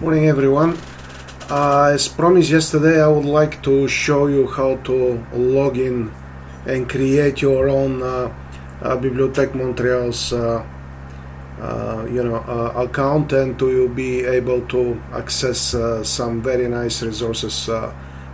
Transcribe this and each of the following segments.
Morning everyone. As promised yesterday, I would like to show you how to log in and create your own Bibliothèque Montréal's account, and to be able to access some very nice resources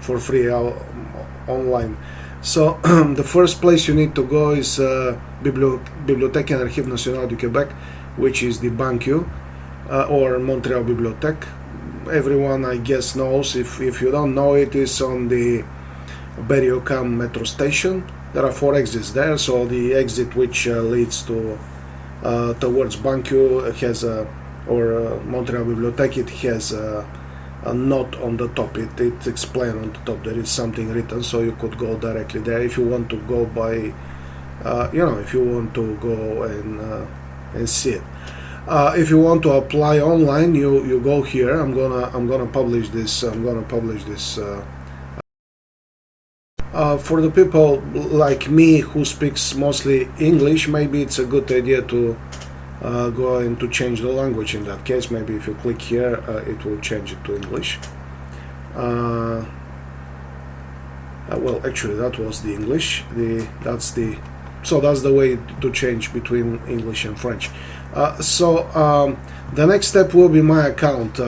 for free online. So the first place you need to go is Bibliothèque et Archives Nationales du Québec, which is the banq or Montreal Bibliothèque. Everyone, I guess, knows. If you don't know, it is on the Berry-UQAM metro station. There are 4 exits there, so the exit which leads to towards banq has Montreal Bibliothèque, it has a note on the top. It explains on the top. There is something written, so you could go directly there if you want to go by, if you want to go and see it. If you want to apply online, you go here. I'm gonna publish this. For the people like me who speaks mostly English, maybe it's a good idea to go and to change the language. In that case, maybe if you click here, it will change it to English. Well, actually, that was the English. That's the way to change between English and French. The next step will be my account.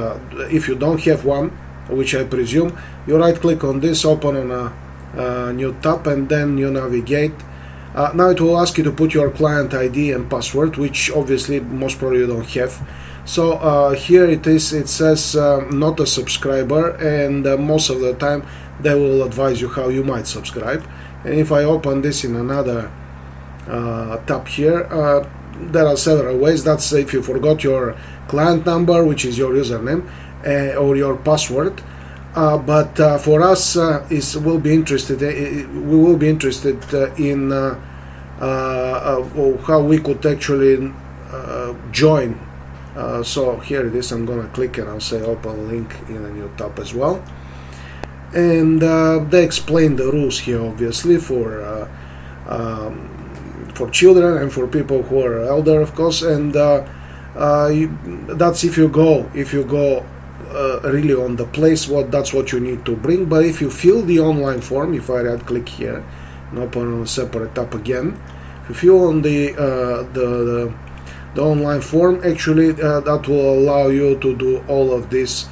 If you don't have one, which I presume, you right click on this, open on a new tab, and then you navigate. Now it will ask you to put your client ID and password, which obviously most probably you don't have. So here it is. It says not a subscriber, and most of the time they will advise you how you might subscribe. And if I open this in another tab here, there are several ways. That's if you forgot your client number, which is your username, or your password. But for us, we will be interested in how we could actually join. So here it is. I'm gonna click and I'll say open link in a new tab as well. And they explain the rules here, obviously, for children and for people who are elder, of course. And that's if you go really on the place. That's what you need to bring. But if you fill the online form, if I right click here and open on a separate tab again, if you fill on the online form, actually that will allow you to do all of this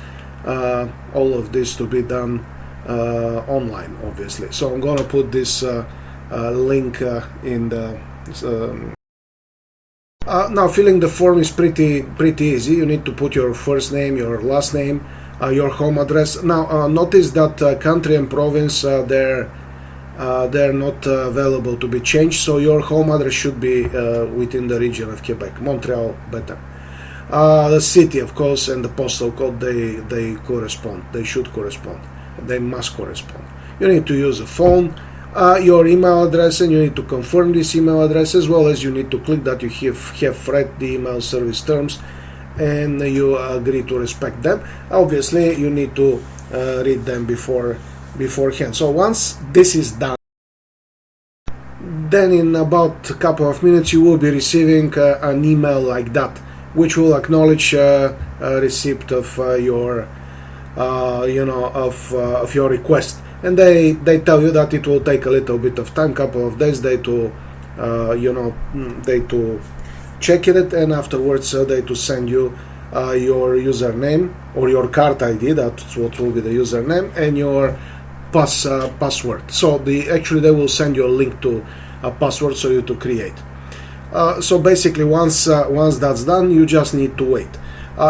to be done online, obviously. So I'm gonna put this link in the now filling the form is pretty easy. You need to put your first name, your last name, your home address. Now notice that country and province, they're not available to be changed, so your home address should be within the region of Quebec. Montreal better. The city, of course, and the postal code, they correspond. They should correspond. They must correspond. You need to use a phone, your email address, and you need to confirm this email address, as well as you need to click that you have read the email service terms and you agree to respect them. Obviously, you need to read them beforehand. So once this is done, then in about a couple of minutes you will be receiving an email like that, which will acknowledge a receipt of your of your request. And they tell you that it will take a little bit of time, couple of days, they to check it, and afterwards they to send you your username or your card ID. That's what will be the username, and your password. So actually they will send you a link to a password for you to create. So basically, once that's done, you just need to wait.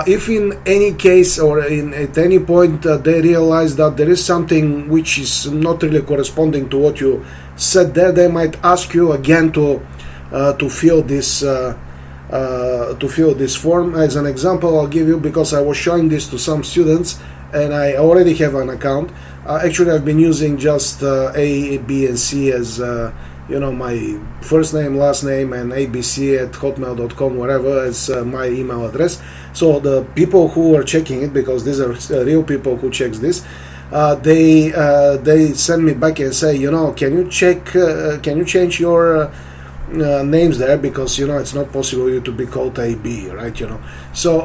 If in any case or at any point they realize that there is something which is not really corresponding to what you said there, they might ask you again to fill this form. As an example, I'll give you, because I was showing this to some students and I already have an account. Actually, I've been using just A, B, and C as my first name, last name, and abc@hotmail.com, whatever, as my email address. So the people who are checking it, because these are real people who checks this, they send me back and say, can you check, can you change your names there, because it's not possible you to be called AB, right? So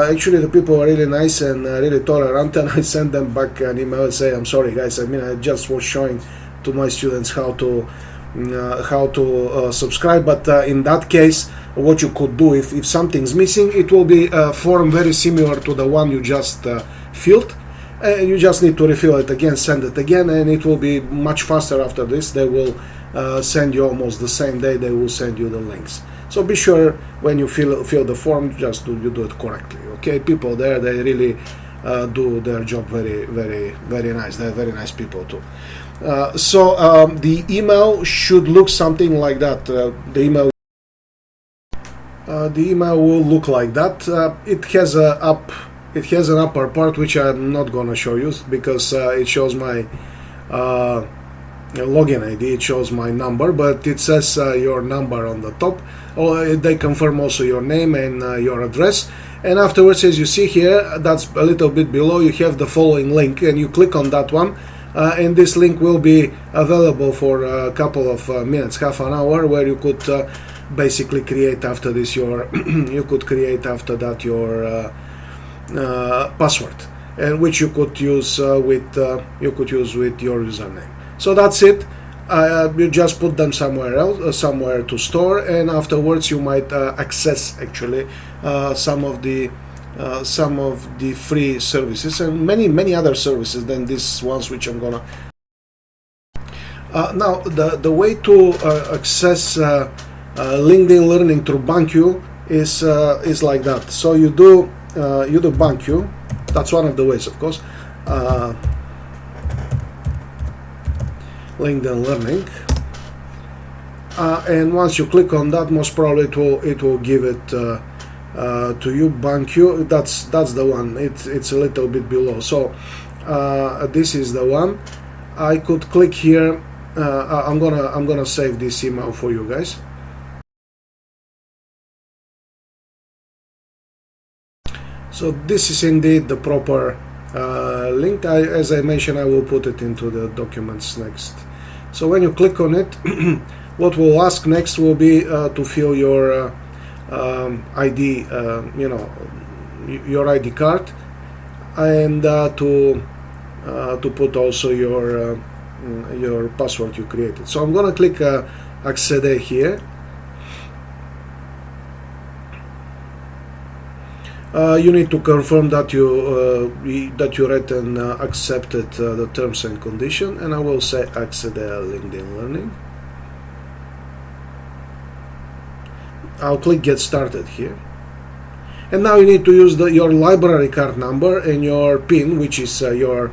actually the people are really nice and really tolerant, and I send them back an email and say, I'm sorry guys, I just was showing to my students how to subscribe, but in that case what you could do, if something's missing, it will be a form very similar to the one you just filled. You just need to refill it again, send it again, and it will be much faster after this. They will send you almost the same day, they will send you the links. So be sure when you fill the form, just you do it correctly. Okay, people there, they really do their job very, very, very nice. They're very nice people too. So the email should look something like that. The email will look like that. It has an upper part which I'm not gonna show you, because it shows my login ID, it shows my number, but it says your number on the top. They confirm also your name and your address, and afterwards, as you see here, that's a little bit below, you have the following link, and you click on that one, and this link will be available for a couple of minutes, half an hour, where you could basically create after this your you could create after that your password, and which you could use with your username. So that's it. You just put them somewhere else, somewhere to store, and afterwards you might access actually some of the free services, and many other services than these ones which I'm gonna. Now the way to access LinkedIn Learning through banq is like that. So you do banq. That's one of the ways, of course. LinkedIn Learning, and once you click on that, most probably it will give it to you. banq. That's the one. It's a little bit below. So this is the one. I could click here. I'm gonna save this email for you guys. So this is indeed the proper link. As I mentioned, I will put it into the documents next. So when you click on it, what we'll ask next will be to fill your ID, your ID card, and to put also your password you created. So I'm gonna click accede here. You need to confirm that you read and accepted the terms and conditions, and I will say accede LinkedIn Learning. I'll click get started here, and now you need to use your library card number and your PIN, which is your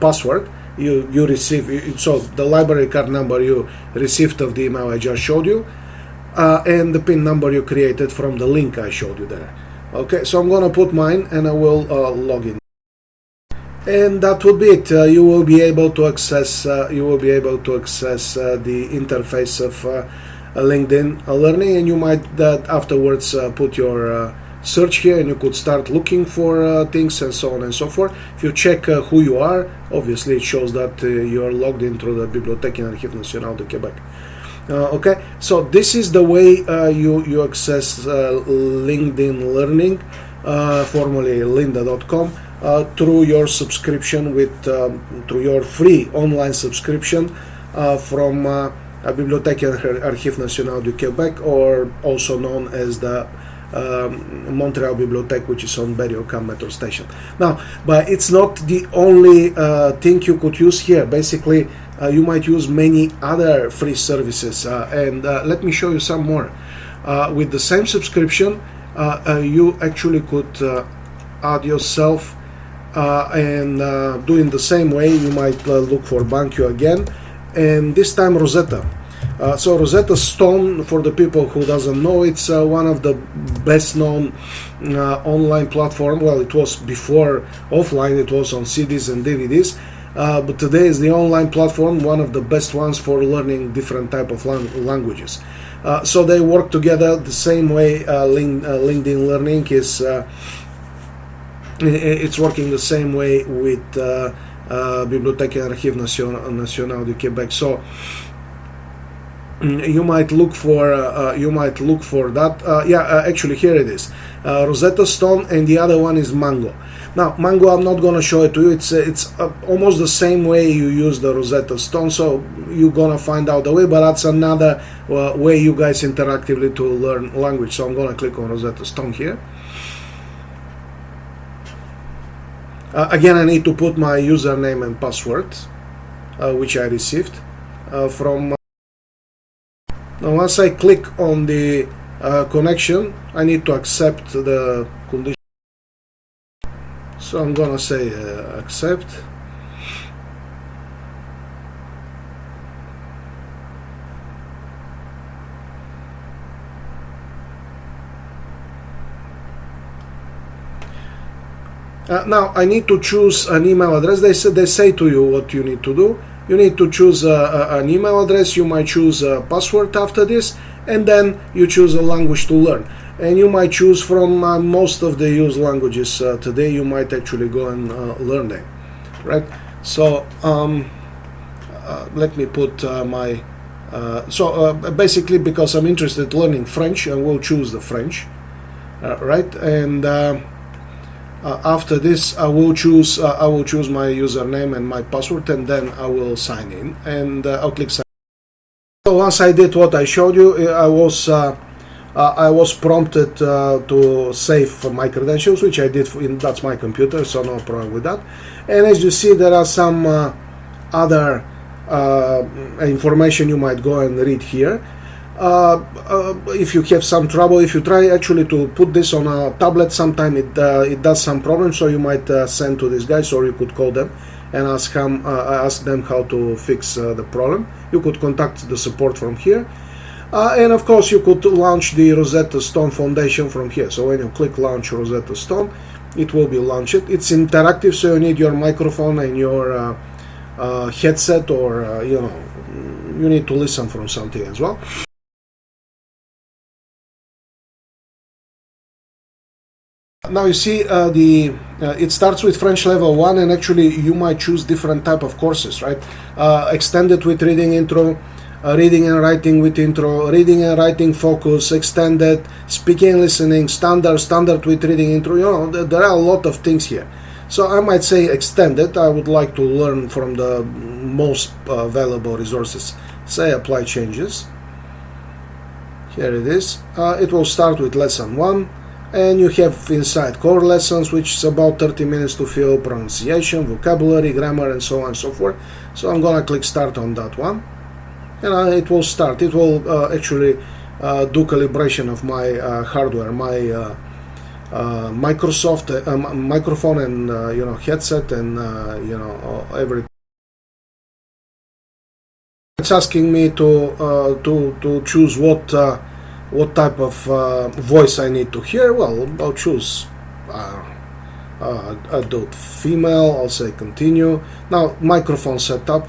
password you receive. So the library card number you received of the email I just showed you, and the PIN number you created from the link I showed you there. Okay, so I'm gonna put mine, and I will log in, and that will be it. You will be able to access the interface of LinkedIn Learning, and you might afterwards put your search here, and you could start looking for things and so on and so forth. If you check who you are, obviously it shows that you're logged in through the Bibliothèque et Archives Nationales de Québec. Okay, so this is the way you access LinkedIn Learning, formerly lynda.com, through your subscription through your free online subscription from Bibliothèque et Archives Nationales du Québec, or also known as the Montreal Bibliothèque, which is on Berry-UQAM metro station. Now, but it's not the only thing you could use here. Basically, you might use many other free services, and let me show you some more. With the same subscription, you actually could add yourself, and doing the same way, you might look for banq again, and this time Rosetta. So Rosetta Stone, for the people who doesn't know, it's one of the best known online platform. Well, it was before offline, it was on CDs and DVDs, but today is the online platform, one of the best ones for learning different type of languages. So they work together the same way. LinkedIn Learning is it's working the same way with Bibliothèque et Archives Nationales du Québec. So you might look for that. Yeah, actually here it is, Rosetta Stone, and the other one is Mango. Now Mango, I'm not gonna show it to you. It's almost the same way you use the Rosetta Stone, so you're gonna find out the way, but that's another way you guys interactively to learn language. So I'm gonna click on Rosetta Stone here. Again, I need to put my username and password, which I received from. Now once I click on the connection, I need to accept the condition. So I'm gonna say accept. Now I need to choose an email address. They say to you what you need to do. You need to choose an email address. You might choose a password after this, and then you choose a language to learn. And you might choose from most of the used languages today. You might actually go and learn them, right? So let me put my. Basically, because I'm interested in learning French, I will choose the French, right? And after this, I will choose my username and my password, and then I will sign in, and I'll click sign. So once I did what I showed you, I was prompted to save my credentials, which I did. That's my computer, so no problem with that. And as you see, there are some other information you might go and read here. If you have some trouble, if you try actually to put this on a tablet, sometime it does some problems, so you might send to these guys, or you could call them and ask them how to fix the problem. You could contact the support from here, and of course you could launch the Rosetta Stone Foundation from here. So when you click launch Rosetta Stone, it will be launched. It's interactive, so you need your microphone and your headset, or you need to listen from something as well. Now you see it starts with French level 1, and actually you might choose different type of courses, right? Extended with reading intro, reading and writing with intro, reading and writing focus, extended, speaking and listening, standard with reading intro. There are a lot of things here. So I might say extended. I would like to learn from the most valuable resources. Say apply changes. Here it is. It will start with lesson 1. And you have inside core lessons, which is about 30 minutes to fill pronunciation, vocabulary, grammar, and so on and so forth. So I'm gonna click start on that one, and it will start. It will actually do calibration of my hardware, my Microsoft microphone, and headset, and everything. It's asking me to choose what type of voice I need to hear. Well, I'll choose adult female. I'll say continue. Now microphone setup.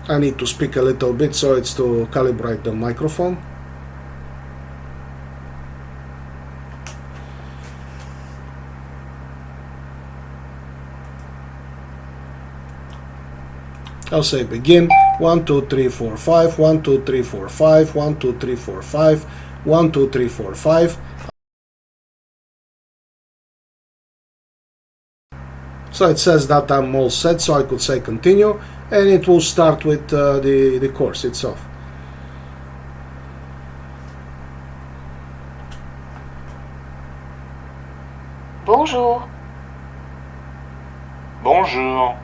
I need to speak a little bit, so it's to calibrate the microphone. I'll say begin. 1 2 3 4 5 1 2 3 4 5 1 2 3 4 5 1 2 3 4 5. So it says that I'm all set, so I could say continue, and it will start with the course itself. Bonjour. Bonjour.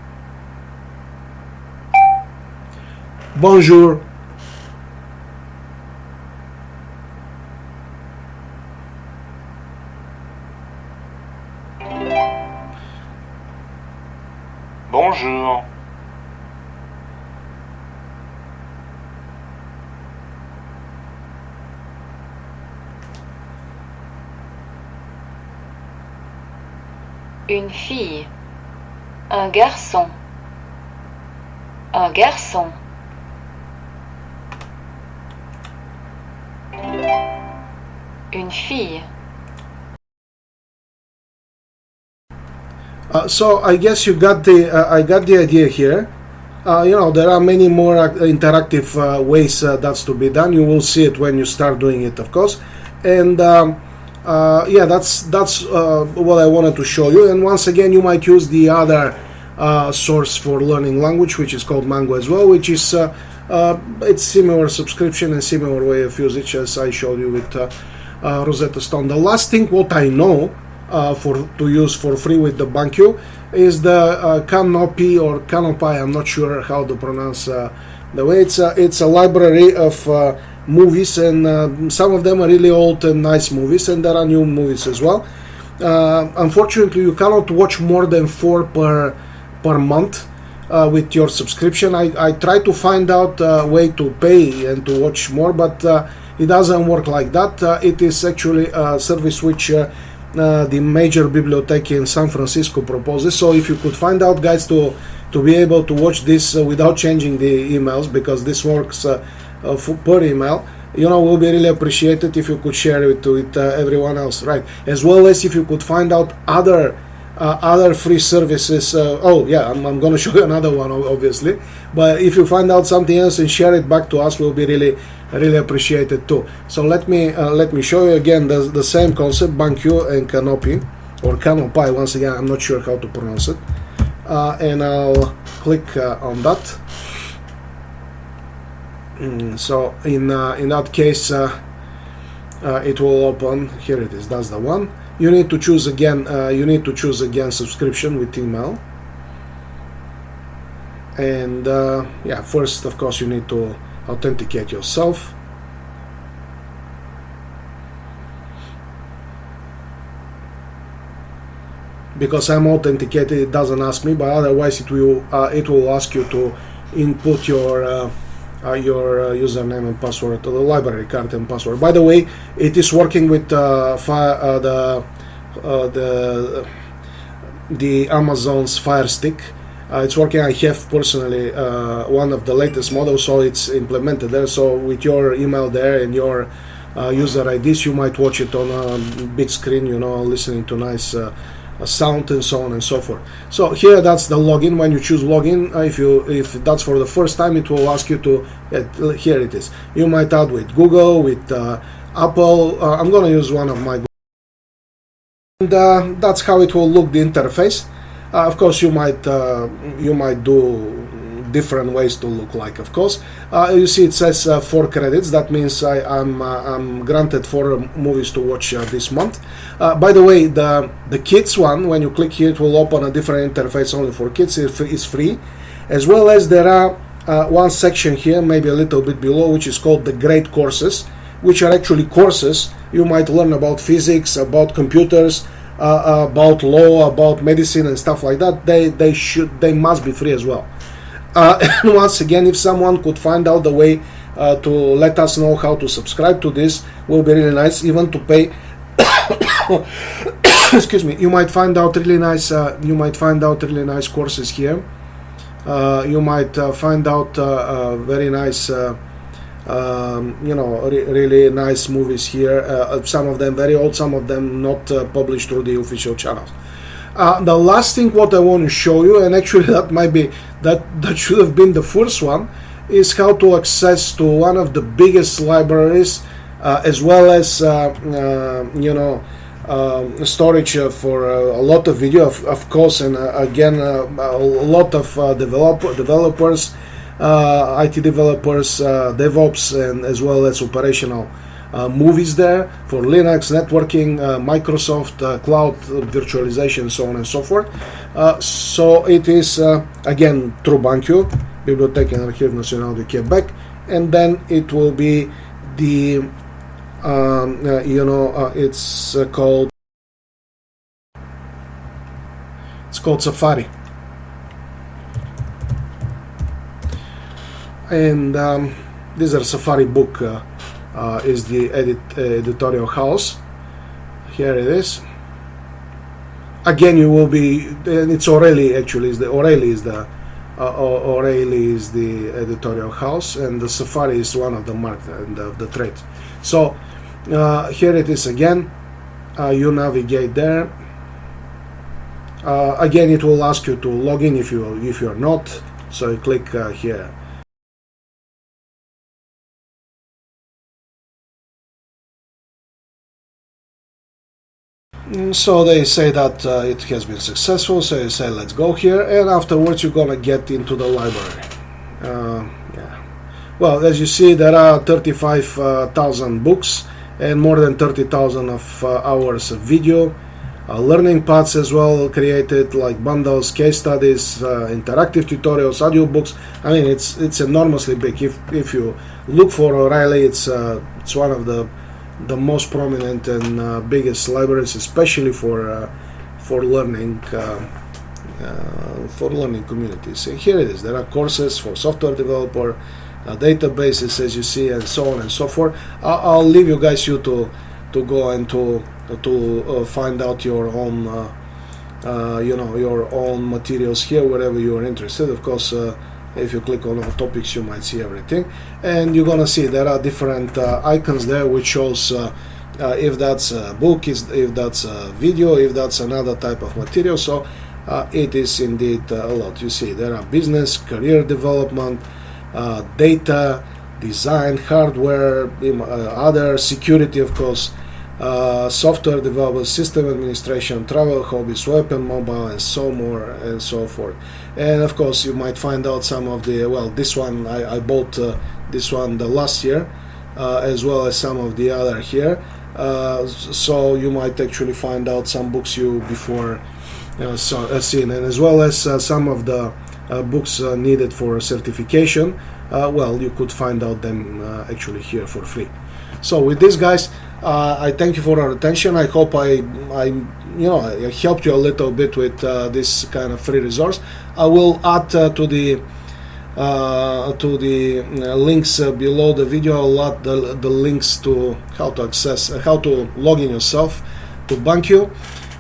Bonjour. Bonjour. Une fille. Un garçon. Un garçon. Une fille. So I guess you got the I got the idea here. there are many more interactive ways that's to be done. You will see it when you start doing it, of course. And yeah, that's what I wanted to show you. And once again, you might use the other source for learning language, which is called Mango as well, which is it's similar subscription and similar way of usage as I showed you with Rosetta Stone. The last thing what I know to use for free with the banq is the kanopy or kanopy. I'm not sure how to pronounce the way. It's a library of movies, and some of them are really old and nice movies, and there are new movies as well. Unfortunately, you cannot watch more than 4 per month with your subscription. I try to find out a way to pay and to watch more, but it doesn't work like that. It is actually a service which the major bibliotheque in San Francisco proposes. So if you could find out, guys, to be able to watch this without changing the emails, because this works per email, will be really appreciated if you could share it with everyone else, right? As well as if you could find out other free services. Oh yeah, I'm going to show you another one, obviously, but if you find out something else and share it back to us, we'll be really appreciated too. So let me show you again the same concept, banq and kanopy, or kanopy. Once again, I'm not sure how to pronounce it, and I'll click on that. So in that case, it will open. Here it is. That's the one. You need to choose again. Subscription with email. And yeah, first, of course, you need to authenticate yourself. Because I'm authenticated, it doesn't ask me, but otherwise it will ask you to input your username and password, the library card and password. By the way, it is working with the Amazon's Fire Stick. It's working. I have personally one of the latest models, so it's implemented there. So with your email there and your user IDs, you might watch it on a big screen, listening to nice sound and so on and so forth. So here, that's the login. When you choose login, if that's for the first time, it will ask you to, here it is. You might add with Google, with Apple. I'm going to use one of my, and that's how it will look, the interface. Of course, you might do different ways to look like, of course. You see it says 4 credits. That means I'm granted 4 movies to watch this month. By the way, the kids one, when you click here, it will open a different interface only for kids. It's free. As well as there are one section here, maybe a little bit below, which is called the great courses, which are actually courses. You might learn about physics, about computers, about law, about medicine and stuff like that. They must be free as well. And once again, if someone could find out the way to let us know how to subscribe to this, will be really nice. Even to pay. Excuse me. You might find out really nice. Really nice courses here. You might find out very nice. Really nice movies here. Some of them very old. Some of them not published through the official channels. The last thing what I want to show you, and actually that might be that should have been the first one, is how to access to one of the biggest libraries, as well as storage for a lot of video, of course, and again a lot of developers, IT developers, DevOps, and as well as operational movies there for Linux, networking, Microsoft, cloud virtualization, so on and so forth. So it is again through banq, Bibliothèque et Archives Nationales du Québec, and then it will be the it's called Safari, and these are Safari book. Is the editorial house. Here it is. Again, you will be, and it's O'Reilly actually. O'Reilly is the editorial house, and the Safari is one of the marked and the trades. So here it is again. You navigate there. Again, it will ask you to log in if you're not. So you click here. So they say that it has been successful, so you say let's go here, and afterwards you're gonna get into the library. Yeah. Well, as you see, there are 35,000 books and more than 30,000 of hours of video. Learning paths as well created, like bundles, case studies, interactive tutorials, audiobooks. I mean, it's enormously big. If you look for O'Reilly, it's one of the most prominent and biggest libraries, especially for learning communities. And here it is. There are courses for software developer, databases, as you see, and so on and so forth. I'll leave you guys to go and to find out your own your own materials here, wherever you are interested. Of course, if you click on all topics, you might see everything, and you're gonna see there are different icons there, which shows if that's a book, if that's a video, if that's another type of material. So it is indeed a lot. You see there are business, career development, data, design, hardware, other security, of course, software development, system administration, travel, hobbies, web and mobile, and so more and so forth. And of course you might find out some of the, well, this one I bought this one the last year, as well as some of the other here, so you might actually find out some books you before seen, and as well as some of the books needed for certification. Well, you could find out them actually here for free. So with this, guys, I thank you for your attention. I hope I helped you a little bit with this kind of free resource. I will add to the links below the video. I'll add the links to how to access, how to log in yourself to banq,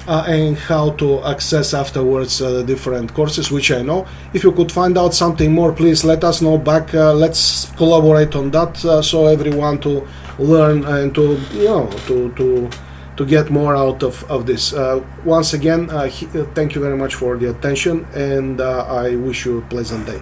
and how to access afterwards the different courses, which I know. If you could find out something more, please let us know back. Let's collaborate on that, so everyone to learn and to get more out of this. Once again, thank you very much for the attention, and I wish you a pleasant day.